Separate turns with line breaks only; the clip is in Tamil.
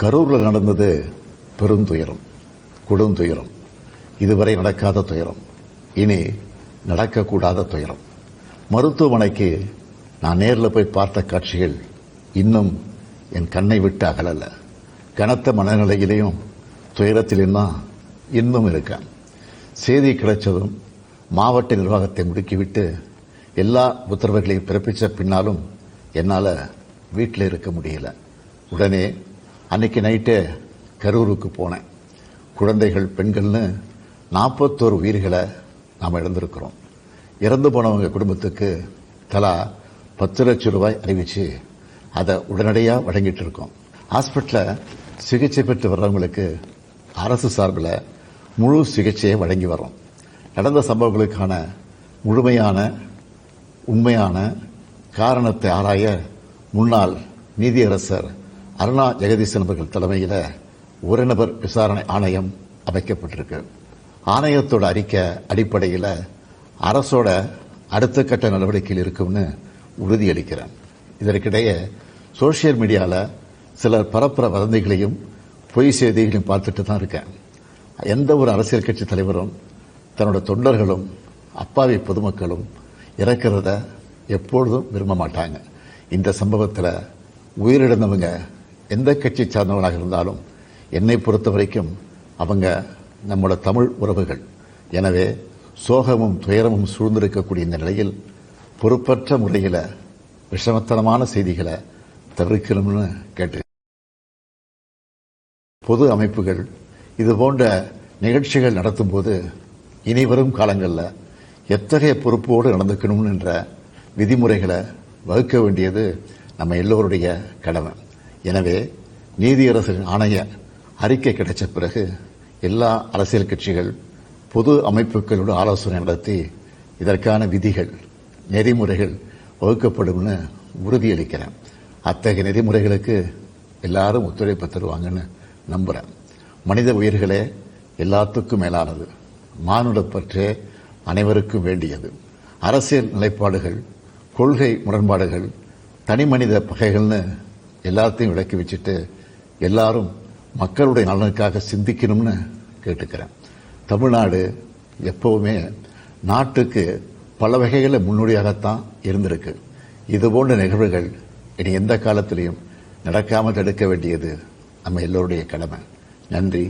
கரூரில் நடந்தது பெருந்துயரம், கொடுந்துயரம். இதுவரை நடக்காத துயரம், இனி நடக்கக்கூடாத துயரம். மருத்துவமனைக்கு நான் நேரில் போய் பார்த்த காட்சிகள் இன்னும் என் கண்ணை விட்டு அகலல. கனத்த மனநிலையிலையும் துயரத்திலும் தான் இன்னும் இருக்கேன். செய்தி கிடைச்சதும் மாவட்ட நிர்வாகத்தை முடுக்கிவிட்டு எல்லா உத்தரவுகளையும் பிறப்பிச்ச பின்னாலும் என்னால் வீட்டில் இருக்க முடியல. உடனே அன்னைக்கு நைட்டே கரூருக்கு போனேன். குழந்தைகள், பெண்கள்னு 41 உயிர்களை நாம் இழந்திருக்கிறோம். இறந்து போனவங்க குடும்பத்துக்கு தலா 10 லட்சம் ரூபாய் அறிவிச்சு அதை உடனடியாக வழங்கிட்டு இருக்கோம். ஹாஸ்பிட்டலில் சிகிச்சை பெற்று வர்றவங்களுக்கு அரசு சார்பில் முழு சிகிச்சையை வழங்கி வரோம். நடந்த சம்பவங்களுக்கான முழுமையான உண்மையான காரணத்தை ஆராய முன்னாள் நீதியரசர் அருணா ஜெகதீசன் அவர்கள் தலைமையில் ஒரு நபர் விசாரணை ஆணையம் அமைக்கப்பட்டிருக்கு. ஆணையத்தோட அறிக்கை அடிப்படையில் அரசோட அடுத்த கட்ட நடவடிக்கையில் இருக்கும்னு உறுதியளிக்கிறேன். இதற்கிடையே சோசியல் மீடியாவில் சிலர் பரப்புற வதந்திகளையும் பொய் செய்திகளையும் பார்த்துட்டு தான் இருக்கேன். எந்த ஒரு அரசியல் கட்சி தலைவரும் தன்னோட தொண்டர்களும் அப்பாவி பொதுமக்களும் இறக்கிறத எப்பொழுதும் விரும்ப மாட்டாங்க. இந்த சம்பவத்தில் உயிரிழந்தவங்க எந்த கட்சி சார்ந்தவர்களாக இருந்தாலும் என்னை பொறுத்த வரைக்கும் அவங்க நம்மளோட தமிழ் உறவுகள். எனவே சோகமும் துயரமும் சூழ்ந்திருக்கக்கூடிய இந்த நிலையில் பொறுப்பற்ற முறையில் விஷமத்தனமான செய்திகளை தவிர்க்கணும்னு கேட்டு பொது அமைப்புகள் இது போன்ற நிகழ்ச்சிகள் நடத்தும் போது இனி வரும் காலங்களில் எத்தகைய பொறுப்போடு நடந்துக்கணும் என்ற விதிமுறைகளை வகுக்க வேண்டியது நம்ம எல்லோருடைய கடமை. எனவே நீதியரசரின் ஆணைய அறிக்கை கிடைச்ச பிறகு எல்லா அரசியல் கட்சிகள், பொது அமைப்புகளோடு ஆலோசனை நடத்தி இதற்கான விதிகள், நெறிமுறைகள் வகுக்கப்படும்னு உறுதியளிக்கிறேன். அத்தகைய நெறிமுறைகளுக்கு எல்லாரும் ஒத்துழைப்பு தருவாங்கன்னு நம்புகிறேன். மனித உயிர்களே எல்லாத்துக்கும் மேலானது. மானுடப்பற்றே அனைவருக்கும் வேண்டியது. அரசியல் நிலைப்பாடுகள், கொள்கை முரண்பாடுகள், தனி மனித பகைகள்னு எல்லாத்தையும் விலக்கி வச்சுட்டு எல்லாரும் மக்களுடைய நலனுக்காக சிந்திக்கணும்னு கேட்டுக்கிறேன். தமிழ்நாடு எப்பவுமே நாட்டுக்கு பல வகைகளில் முன்னோடியாகத்தான் இருந்திருக்கு. இதுபோன்ற நிகழ்வுகள் இனி எந்த காலத்திலையும் நடக்காமல் தடுக்க வேண்டியது நம்ம எல்லோருடைய கடமை. நன்றி.